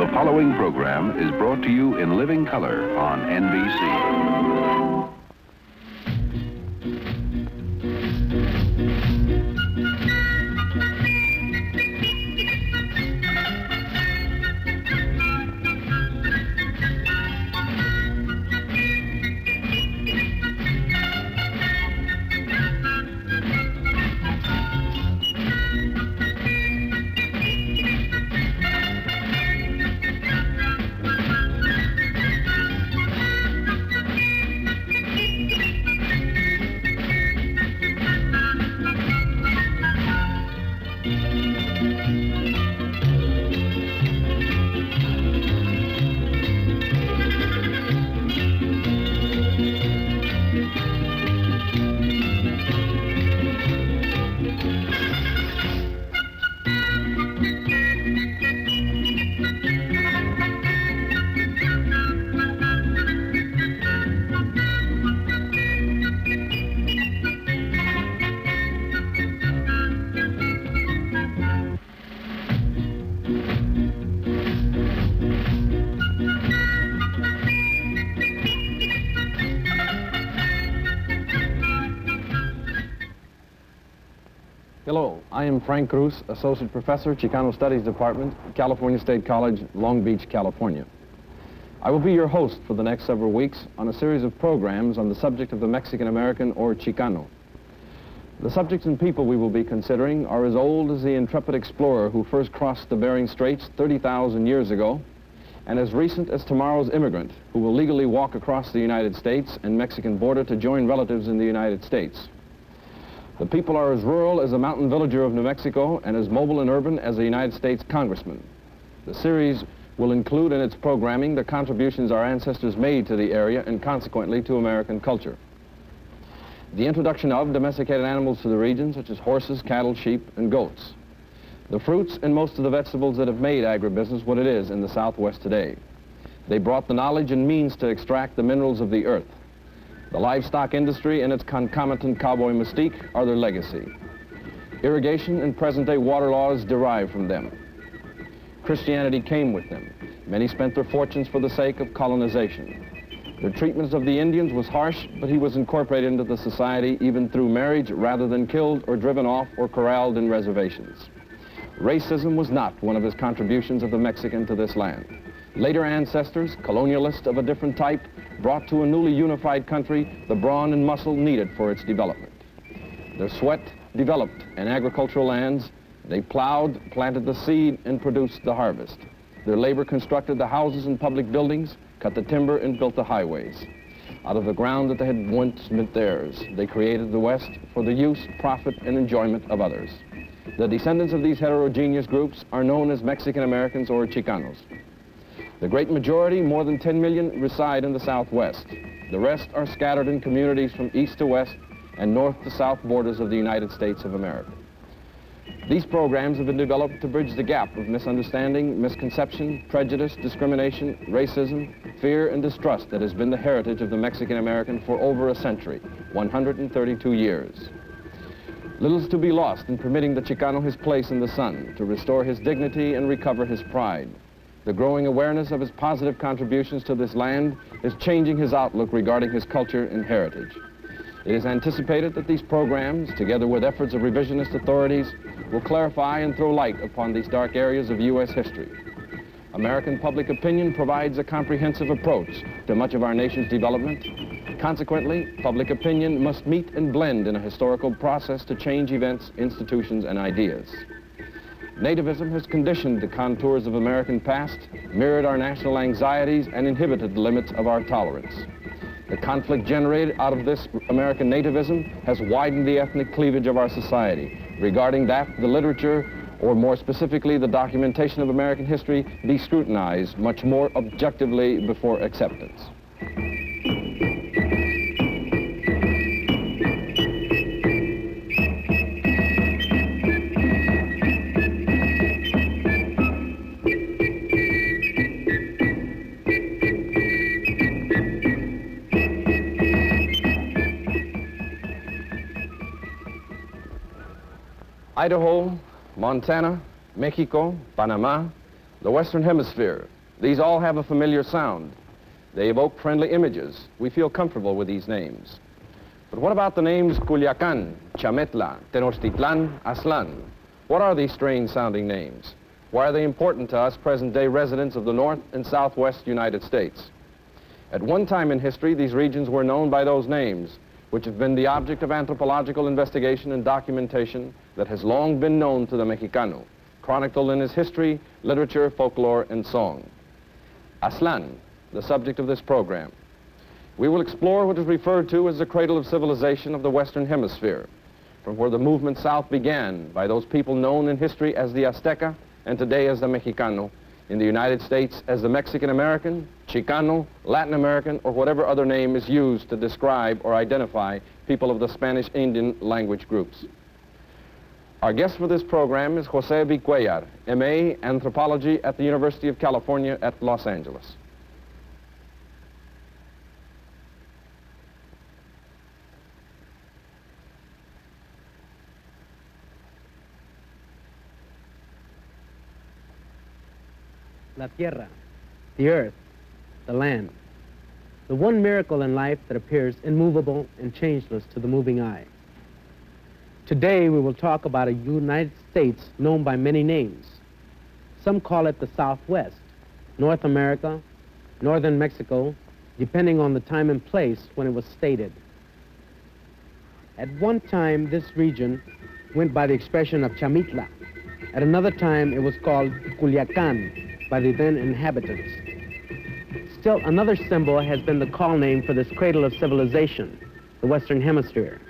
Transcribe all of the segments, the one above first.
The following program is brought to you in living color on NBC. Hello, I am Frank Cruz, Associate Professor, Chicano Studies Department, California State College, Long Beach, California. I will be your host for the next several weeks on a series of programs on the subject of the Mexican American or Chicano. The subjects and people we will be considering are as old as the intrepid explorer who first crossed the Bering Straits 30,000 years ago, and as recent as tomorrow's immigrant who will legally walk across the United States and Mexican border to join relatives in the United States. The people are as rural as a mountain villager of New Mexico and as mobile and urban as a United States congressman. The series will include in its programming the contributions our ancestors made to the area and consequently to American culture. The introduction of domesticated animals to the region, such as horses, cattle, sheep, and goats. The fruits and most of the vegetables that have made agribusiness what it is in the Southwest today. They brought the knowledge and means to extract the minerals of the earth. The livestock industry and its concomitant cowboy mystique are their legacy. Irrigation and present-day water laws derive from them. Christianity came with them. Many spent their fortunes for the sake of colonization. Their treatment of the Indians was harsh, but he was incorporated into the society even through marriage rather than killed or driven off or corralled in reservations. Racism was not one of his contributions of the Mexican to this land. Later ancestors, colonialists of a different type, brought to a newly unified country the brawn and muscle needed for its development. Their sweat developed in agricultural lands. They plowed, planted the seed, and produced the harvest. Their labor constructed the houses and public buildings, cut the timber, and built the highways. Out of the ground that they had once meant theirs, they created the West for the use, profit, and enjoyment of others. The descendants of these heterogeneous groups are known as Mexican Americans or Chicanos. The great majority, more than 10 million, reside in the Southwest. The rest are scattered in communities from east to west and north to south borders of the United States of America. These programs have been developed to bridge the gap of misunderstanding, misconception, prejudice, discrimination, racism, fear, and distrust that has been the heritage of the Mexican American for over a century, 132 years. Little is to be lost in permitting the Chicano his place in the sun, to restore his dignity and recover his pride. The growing awareness of his positive contributions to this land is changing his outlook regarding his culture and heritage. It is anticipated that these programs, together with efforts of revisionist authorities, will clarify and throw light upon these dark areas of U.S. history. American public opinion provides a comprehensive approach to much of our nation's development. Consequently, public opinion must meet and blend in a historical process to change events, institutions, and ideas. Nativism has conditioned the contours of American past, mirrored our national anxieties, and inhibited the limits of our tolerance. The conflict generated out of this American nativism has widened the ethnic cleavage of our society. Regarding that, the literature, or more specifically the documentation of American history, be scrutinized much more objectively before acceptance. Idaho, Montana, Mexico, Panama, the Western Hemisphere. These all have a familiar sound. They evoke friendly images. We feel comfortable with these names. But what about the names Culiacán, Chametla, Tenochtitlan, Aztlán? What are these strange sounding names? Why are they important to us present-day residents of the North and Southwest United States? At one time in history, these regions were known by those names, which have been the object of anthropological investigation and documentation that has long been known to the Mexicano, chronicled in his history, literature, folklore, and song. Aztlán, the subject of this program. We will explore what is referred to as the cradle of civilization of the Western Hemisphere, from where the movement south began by those people known in history as the Azteca and today as the Mexicano, in the United States as the Mexican-American, Chicano, Latin American, or whatever other name is used to describe or identify people of the Spanish Indian language groups. Our guest for this program is Jose V. Cuellar, M.A. Anthropology at the University of California at Los Angeles. La tierra, the earth, the land. The one miracle in life that appears immovable and changeless to the moving eye. Today we will talk about a United States known by many names. Some call it the Southwest, North America, Northern Mexico, depending on the time and place when it was stated. At one time, this region went by the expression of Chamitla. At another time, it was called Culiacán by the then inhabitants. Still, another symbol has been the call name for this cradle of civilization, the Western Hemisphere.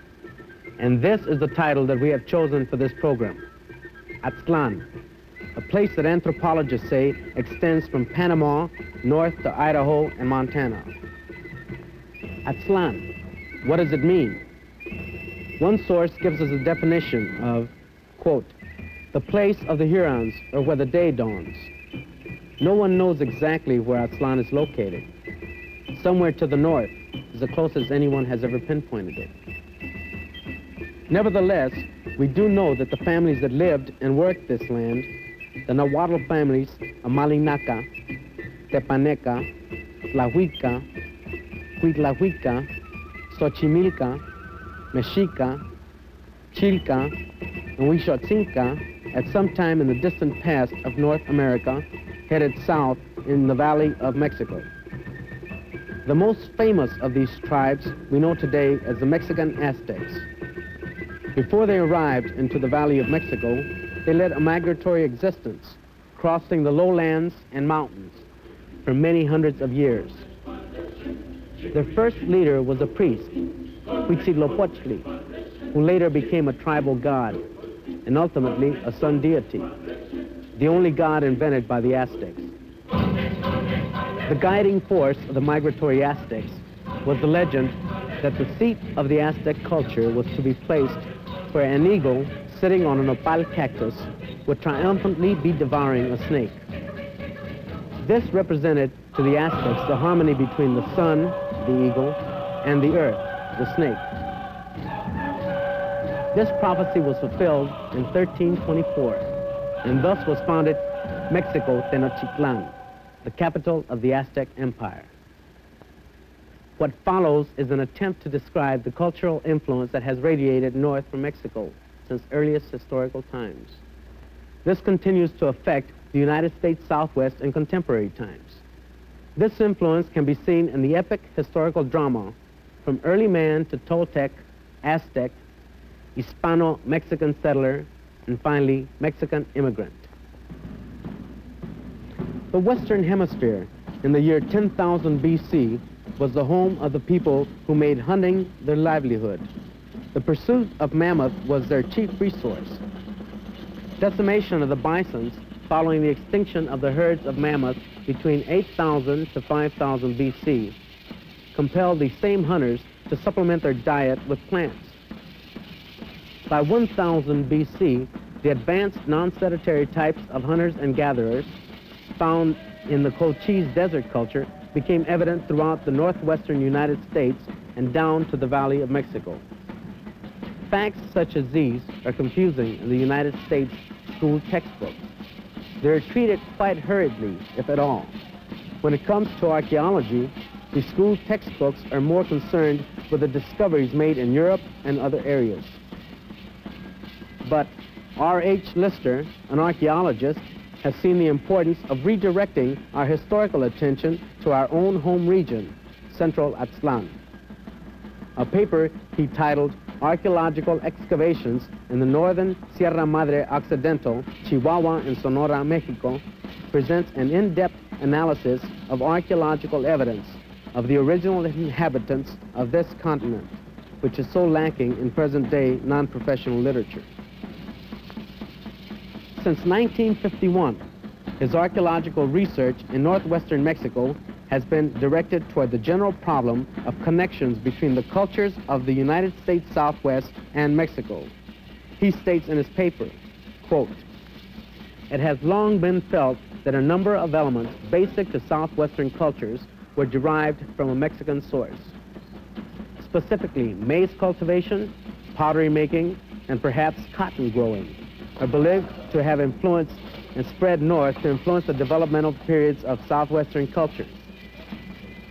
And this is the title that we have chosen for this program, Aztlán, a place that anthropologists say extends from Panama north to Idaho and Montana. Aztlán, what does it mean? One source gives us a definition of, quote, the place of the Hurons or where the day dawns. No one knows exactly where Aztlán is located. Somewhere to the north is the closest anyone has ever pinpointed it. Nevertheless, we do know that the families that lived and worked this land, the Nahuatl families of Malinaca, Tepaneca, Tlahuica, Huitlahuica, Xochimilca, Mexica, Chilca, and Huixotzinca, at some time in the distant past of North America, headed south in the Valley of Mexico. The most famous of these tribes we know today as the Mexican Aztecs. Before they arrived into the Valley of Mexico, they led a migratory existence, crossing the lowlands and mountains for many hundreds of years. Their first leader was a priest, Huitzilopochtli, who later became a tribal god and ultimately a sun deity, the only god invented by the Aztecs. The guiding force of the migratory Aztecs was the legend that the seat of the Aztec culture was to be placed where an eagle sitting on a nopal cactus would triumphantly be devouring a snake. This represented to the Aztecs the harmony between the sun, the eagle, and the earth, the snake. This prophecy was fulfilled in 1324, and thus was founded Mexico Tenochtitlan, the capital of the Aztec Empire. What follows is an attempt to describe the cultural influence that has radiated north from Mexico since earliest historical times. This continues to affect the United States Southwest in contemporary times. This influence can be seen in the epic historical drama from early man to Toltec, Aztec, Hispano-Mexican settler, and finally, Mexican immigrant. The Western Hemisphere in the year 10,000 BC was the home of the people who made hunting their livelihood. The pursuit of mammoth was their chief resource. Decimation of the bisons following the extinction of the herds of mammoths between 8,000 to 5,000 BC compelled these same hunters to supplement their diet with plants. By 1000 BC, the advanced non-sedentary types of hunters and gatherers found in the Cochise desert culture became evident throughout the northwestern United States and down to the Valley of Mexico. Facts such as these are confusing in the United States school textbooks. They're treated quite hurriedly, if at all. When it comes to archaeology, the school textbooks are more concerned with the discoveries made in Europe and other areas. But R.H. Lister, an archaeologist, has seen the importance of redirecting our historical attention to our own home region, Central Aztlán. A paper he titled Archaeological Excavations in the Northern Sierra Madre Occidental, Chihuahua and Sonora, Mexico, presents an in-depth analysis of archaeological evidence of the original inhabitants of this continent, which is so lacking in present-day non-professional literature. Since 1951, his archaeological research in northwestern Mexico has been directed toward the general problem of connections between the cultures of the United States Southwest and Mexico. He states in his paper, quote, "It has long been felt that a number of elements basic to southwestern cultures were derived from a Mexican source. Specifically, maize cultivation, pottery making, and perhaps cotton growing are believed to have influenced and spread north to influence the developmental periods of southwestern cultures.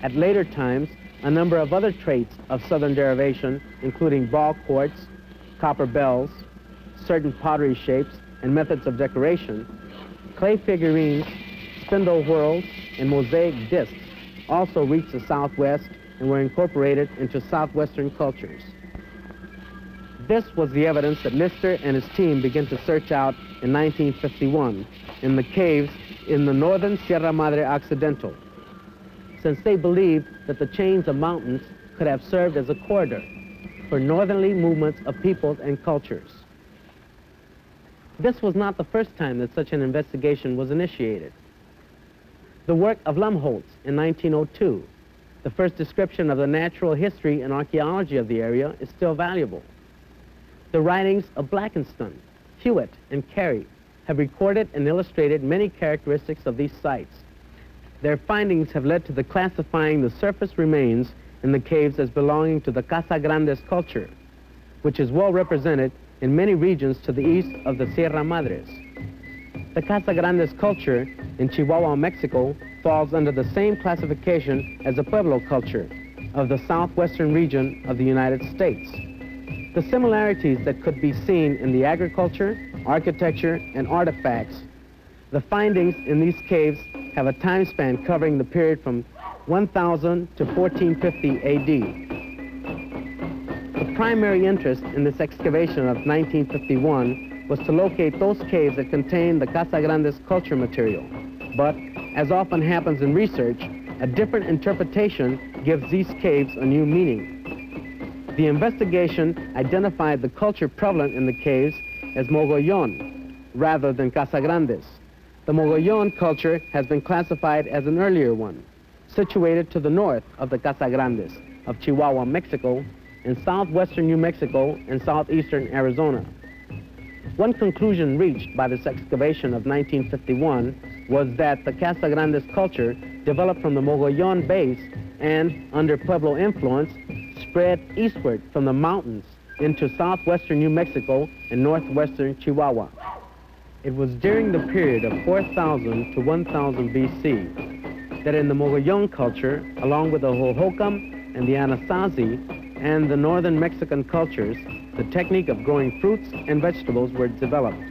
At later times, a number of other traits of southern derivation, including ball quartz, copper bells, certain pottery shapes and methods of decoration, clay figurines, spindle whorls, and mosaic discs also reached the southwest and were incorporated into southwestern cultures." This was the evidence that Lister and his team began to search out in 1951 in the caves in the northern Sierra Madre Occidental, since they believed that the chains of mountains could have served as a corridor for northerly movements of peoples and cultures. This was not the first time that such an investigation was initiated. The work of Lumholtz in 1902, the first description of the natural history and archaeology of the area, is still valuable. The writings of Blackenston, Hewitt, and Carey have recorded and illustrated many characteristics of these sites. Their findings have led to the classifying the surface remains in the caves as belonging to the Casa Grandes culture, which is well represented in many regions to the east of the Sierra Madres. The Casa Grandes culture in Chihuahua, Mexico, falls under the same classification as the Pueblo culture of the southwestern region of the United States. The similarities that could be seen in the agriculture, architecture, and artifacts, the findings in these caves have a time span covering the period from 1000 to 1450 AD. The primary interest in this excavation of 1951 was to locate those caves that contain the Casa Grandes culture material. But, as often happens in research, a different interpretation gives these caves a new meaning. The investigation identified the culture prevalent in the caves as Mogollon, rather than Casa Grandes. The Mogollon culture has been classified as an earlier one, situated to the north of the Casa Grandes of Chihuahua, Mexico, in southwestern New Mexico and southeastern Arizona. One conclusion reached by this excavation of 1951 was that the Casa Grandes culture developed from the Mogollon base and, under Pueblo influence, spread eastward from the mountains into southwestern New Mexico and northwestern Chihuahua. It was during the period of 4000 to 1000 BC that in the Mogollon culture, along with the Hohokam and the Anasazi and the northern Mexican cultures, the technique of growing fruits and vegetables were developed.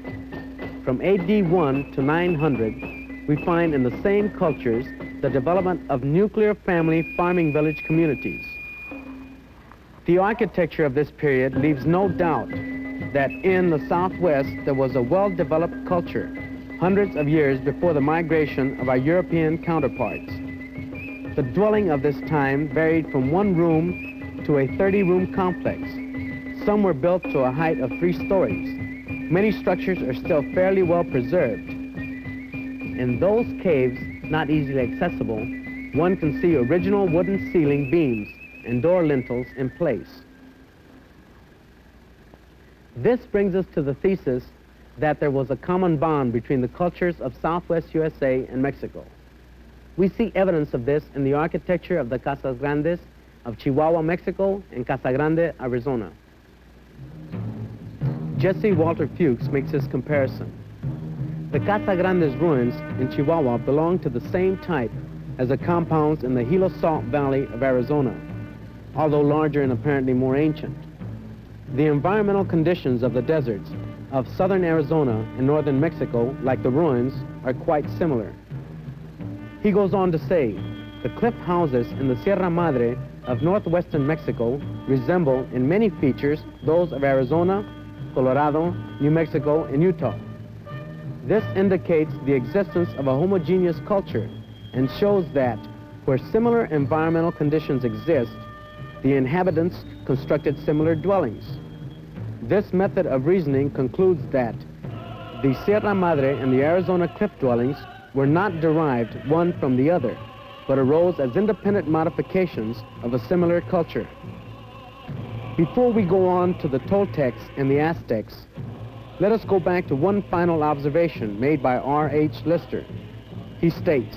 From AD 1 to 900, we find in the same cultures the development of nuclear family farming village communities. The architecture of this period leaves no doubt that in the Southwest there was a well-developed culture hundreds of years before the migration of our European counterparts. The dwelling of this time varied from one room to a 30-room complex. Some were built to a height of 3 stories. Many structures are still fairly well preserved. In those caves, not easily accessible, one can see original wooden ceiling beams and door lintels in place. This brings us to the thesis that there was a common bond between the cultures of Southwest USA and Mexico. We see evidence of this in the architecture of the Casas Grandes of Chihuahua, Mexico, and Casa Grande, Arizona. Jesse Walter Fuchs makes this comparison. The Casa Grande's ruins in Chihuahua belong to the same type as the compounds in the Gila Salt Valley of Arizona, although larger and apparently more ancient. The environmental conditions of the deserts of southern Arizona and northern Mexico, like the ruins, are quite similar. He goes on to say, the cliff houses in the Sierra Madre of northwestern Mexico resemble in many features those of Arizona, Colorado, New Mexico, and Utah. This indicates the existence of a homogeneous culture and shows that where similar environmental conditions exist, the inhabitants constructed similar dwellings. This method of reasoning concludes that the Sierra Madre and the Arizona cliff dwellings were not derived one from the other, but arose as independent modifications of a similar culture. Before we go on to the Toltecs and the Aztecs, let us go back to one final observation made by R.H. Lister. He states,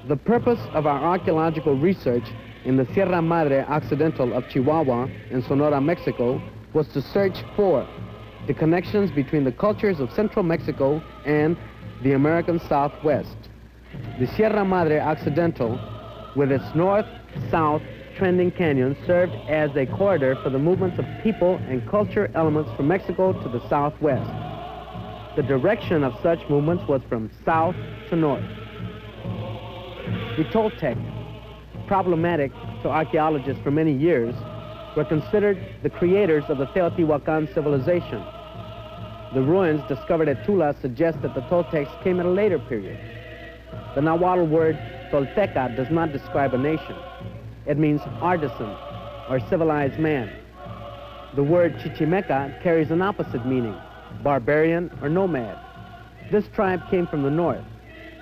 the purpose of our archaeological research in the Sierra Madre Occidental of Chihuahua and Sonora, Mexico, was to search for the connections between the cultures of central Mexico and the American Southwest. The Sierra Madre Occidental, with its north-south trending canyon, served as a corridor for the movements of people and culture elements from Mexico to the southwest. The direction of such movements was from south to north. The Toltec, problematic to archaeologists for many years, were considered the creators of the Teotihuacan civilization. The ruins discovered at Tula suggest that the Toltecs came at a later period. The Nahuatl word Tolteca does not describe a nation. It means artisan or civilized man. The word Chichimeca carries an opposite meaning, barbarian or nomad. This tribe came from the north,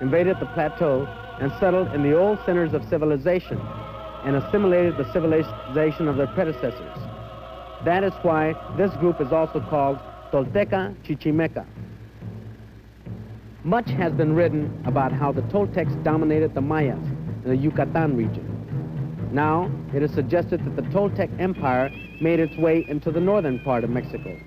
invaded the plateau, and settled in the old centers of civilization and assimilated the civilization of their predecessors. That is why this group is also called Tolteca Chichimeca. Much has been written about how the Toltecs dominated the Mayas in the Yucatan region. Now, it is suggested that the Toltec Empire made its way into the northern part of Mexico.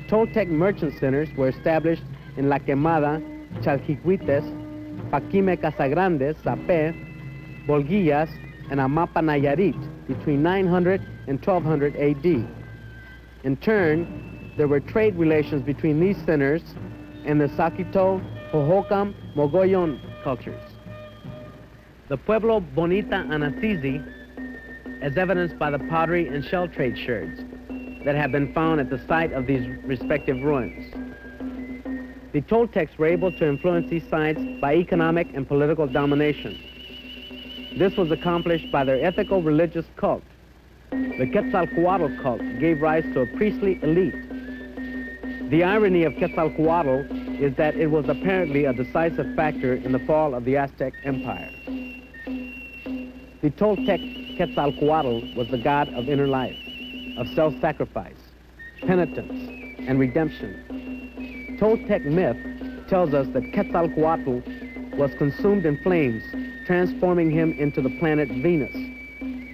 Toltec merchant centers were established in La Quemada, Chalchihuites, Paquime Casagrandes, Zapé, Bolguillas, and Amapa Nayarit between 900 and 1200 AD. In turn, there were trade relations between these centers and the Saquito, Hohokam, Mogollon cultures. The Pueblo Bonita Anatizi, as evidenced by the pottery and shell trade sherds that have been found at the site of these respective ruins. The Toltecs were able to influence these sites by economic and political domination. This was accomplished by their ethical religious cult. The Quetzalcoatl cult gave rise to a priestly elite. The irony of Quetzalcoatl is that it was apparently a decisive factor in the fall of the Aztec Empire. The Toltec Quetzalcoatl was the god of inner life, of self-sacrifice, penitence, and redemption. Toltec myth tells us that Quetzalcoatl was consumed in flames, transforming him into the planet Venus.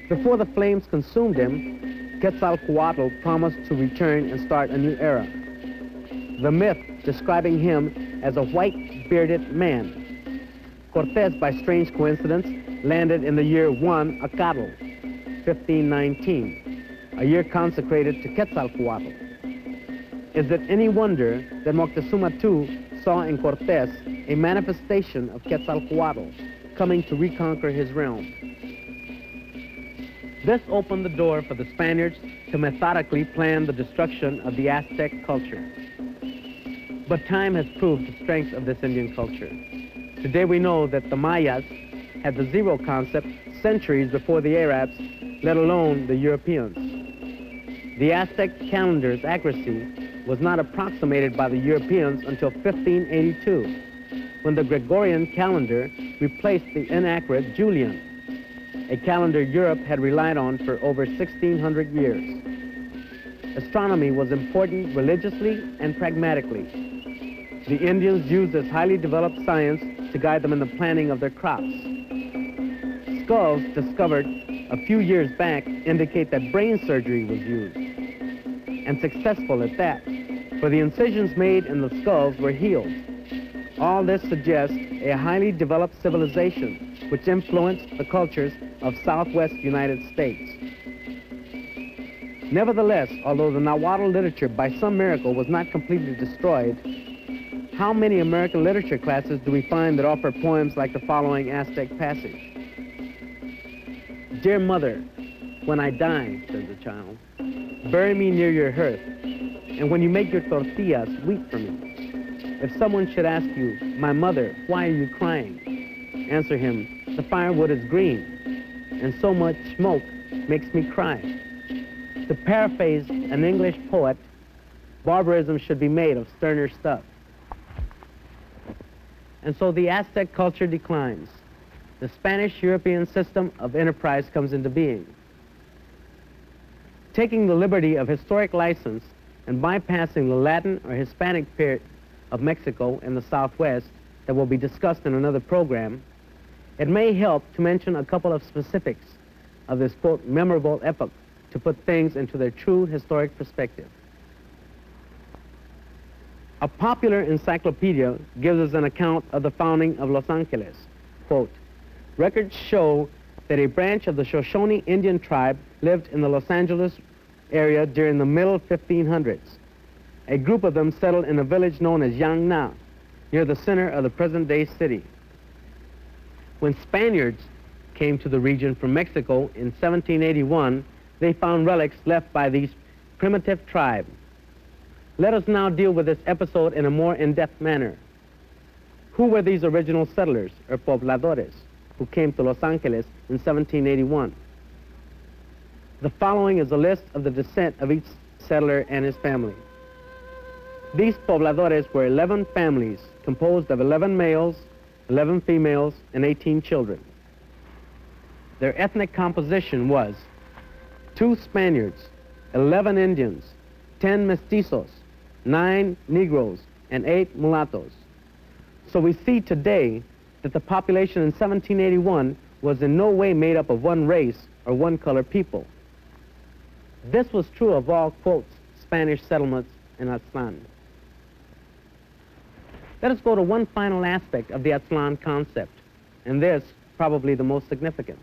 Before the flames consumed him, Quetzalcoatl promised to return and start a new era. The myth describing him as a white bearded man. Cortes, by strange coincidence, landed in the year 1 Acatl, 1519, a year consecrated to Quetzalcoatl. Is it any wonder that Moctezuma II saw in Cortes a manifestation of Quetzalcoatl coming to reconquer his realm? This opened the door for the Spaniards to methodically plan the destruction of the Aztec culture. But time has proved the strength of this Indian culture. Today we know that the Mayas had the zero concept centuries before the Arabs, let alone the Europeans. The Aztec calendar's accuracy was not approximated by the Europeans until 1582, when the Gregorian calendar replaced the inaccurate Julian, a calendar Europe had relied on for over 1,600 years. Astronomy was important religiously and pragmatically. The Indians used this highly developed science to guide them in the planning of their crops. Skulls discovered a few years back indicate that brain surgery was used, and successful at that, for the incisions made in the skulls were healed. All this suggests a highly developed civilization which influenced the cultures of Southwest United States. Nevertheless, although the Nahuatl literature by some miracle was not completely destroyed, how many American literature classes do we find that offer poems like the following Aztec passage? Dear mother, when I die, says the child, bury me near your hearth, and when you make your tortillas, weep for me. If someone should ask you, my mother, why are you crying? Answer him, the firewood is green, and so much smoke makes me cry. To paraphrase an English poet, barbarism should be made of sterner stuff. And so the Aztec culture declines. The Spanish-European system of enterprise comes into being. Taking the liberty of historic license and bypassing the Latin or Hispanic period of Mexico and the Southwest that will be discussed in another program, it may help to mention a couple of specifics of this, quote, memorable epoch to put things into their true historic perspective. A popular encyclopedia gives us an account of the founding of Los Angeles. Quote, records show that a branch of the Shoshone Indian tribe lived in the Los Angeles area during the middle 1500s. A group of them settled in a village known as Yangna, near the center of the present-day city. When Spaniards came to the region from Mexico in 1781, they found relics left by these primitive tribes. Let us now deal with this episode in a more in-depth manner. Who were these original settlers, or pobladores, who came to Los Angeles in 1781? The following is a list of the descent of each settler and his family. These pobladores were 11 families composed of 11 males, 11 females, and 18 children. Their ethnic composition was 2 Spaniards, 11 Indians, 10 mestizos, 9 Negroes, and 8 mulattoes. So we see today that the population in 1781 was in no way made up of one race or one color people. This was true of all, quotes, Spanish settlements in Aztlán. Let us go to one final aspect of the Aztlán concept, and this probably the most significant.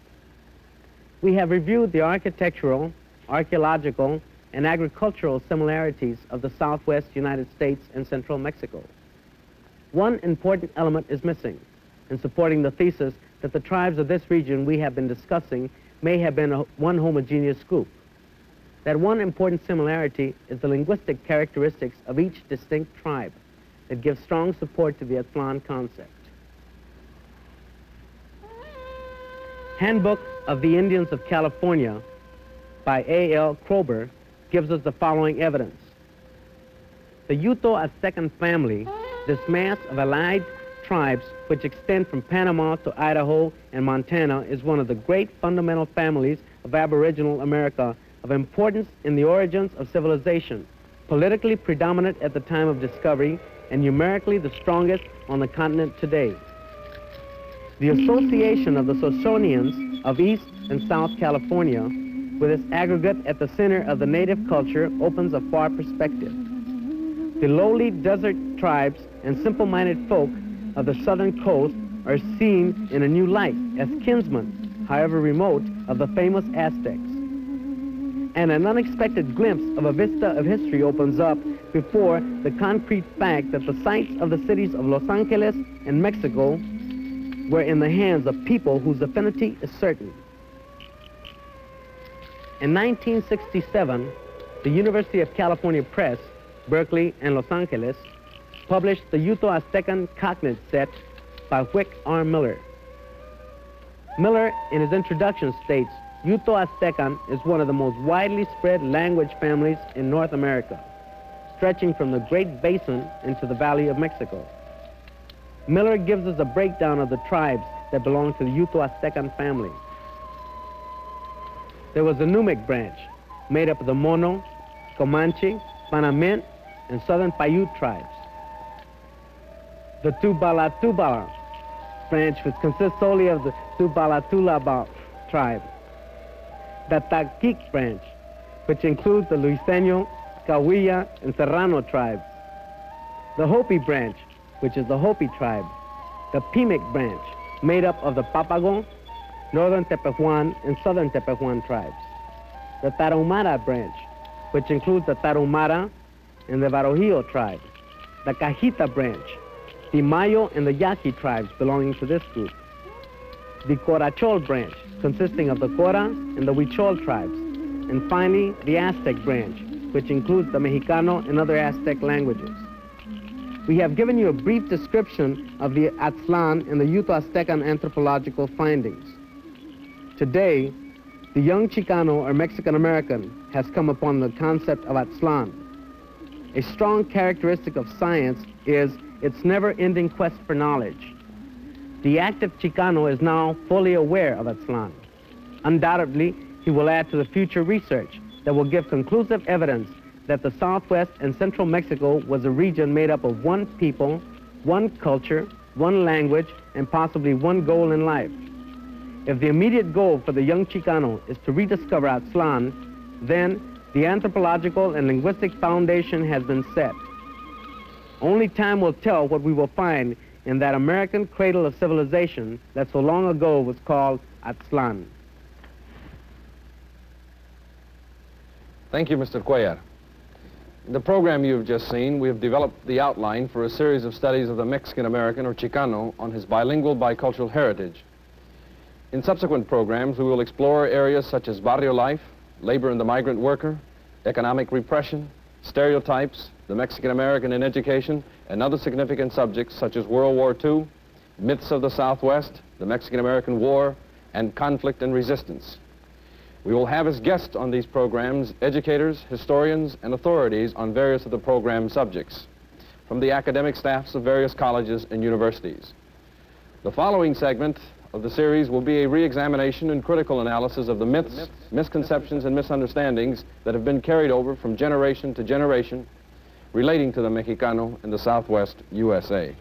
We have reviewed the architectural, archaeological, and agricultural similarities of the Southwest United States and Central Mexico. One important element is missing in supporting the thesis that the tribes of this region we have been discussing may have been one homogeneous group. That one important similarity is the linguistic characteristics of each distinct tribe that give strong support to the Aztlán concept. Handbook of the Indians of California by A.L. Kroeber gives us the following evidence. The Uto-Aztecan family, this mass of allied tribes which extend from Panama to Idaho and Montana, is one of the great fundamental families of Aboriginal America of importance in the origins of civilization, politically predominant at the time of discovery, and numerically the strongest on the continent today. The association of the Shoshonians of East and South California with its aggregate at the center of the native culture opens a far perspective. The lowly desert tribes and simple-minded folk of the southern coast are seen in a new light as kinsmen, however remote, of the famous Aztecs. And an unexpected glimpse of a vista of history opens up before the concrete fact that the sites of the cities of Los Angeles and Mexico were in the hands of people whose affinity is certain. In 1967, the University of California Press, Berkeley and Los Angeles, published the Uto-Aztecan Cognate Set by Wick R. Miller. Miller, in his introduction, states, Uto-Aztecan is one of the most widely spread language families in North America, stretching from the Great Basin into the Valley of Mexico. Miller gives us a breakdown of the tribes that belong to the Uto-Aztecan family. There was a Numic branch made up of the Mono, Comanche, Panamint, and Southern Paiute tribes. The Tubala-Tubala branch, which consists solely of the Tubala-Tulaba tribe. The Taquic branch, which includes the Luiseño, Cahuilla, and Serrano tribes. The Hopi branch, which is the Hopi tribe, the Pimic branch, made up of the Papago, northern Tepehuan, and southern Tepehuan tribes, the Tarahumara branch, which includes the Tarahumara and the Barohio tribe, the Cajita branch, the Mayo and the Yaqui tribes belonging to this group, the Corachol branch, consisting of the Cora and the Huichol tribes, and finally, the Aztec branch, which includes the Mexicano and other Aztec languages. We have given you a brief description of the Aztlán and the Uto-Aztecan anthropological findings. Today, the young Chicano or Mexican-American has come upon the concept of Aztlán. A strong characteristic of science is its never-ending quest for knowledge. The active Chicano is now fully aware of Aztlán. Undoubtedly, he will add to the future research that will give conclusive evidence that the Southwest and Central Mexico was a region made up of one people, one culture, one language, and possibly one goal in life. If the immediate goal for the young Chicano is to rediscover Aztlán, then the anthropological and linguistic foundation has been set. Only time will tell what we will find in that American cradle of civilization that so long ago was called Aztlán. Thank you, Mr. Cuellar. In the program you've just seen, we have developed the outline for a series of studies of the Mexican-American or Chicano on his bilingual bicultural heritage. In subsequent programs, we will explore areas such as barrio life, labor and the migrant worker, economic repression, stereotypes, the Mexican-American in education, and other significant subjects such as World War II, myths of the Southwest, the Mexican-American War, and conflict and resistance. We will have as guests on these programs educators, historians, and authorities on various of the program subjects from the academic staffs of various colleges and universities. The following segment of the series will be a re-examination and critical analysis of the myths, misconceptions, and misunderstandings that have been carried over from generation to generation relating to the Mexicano in the Southwest USA.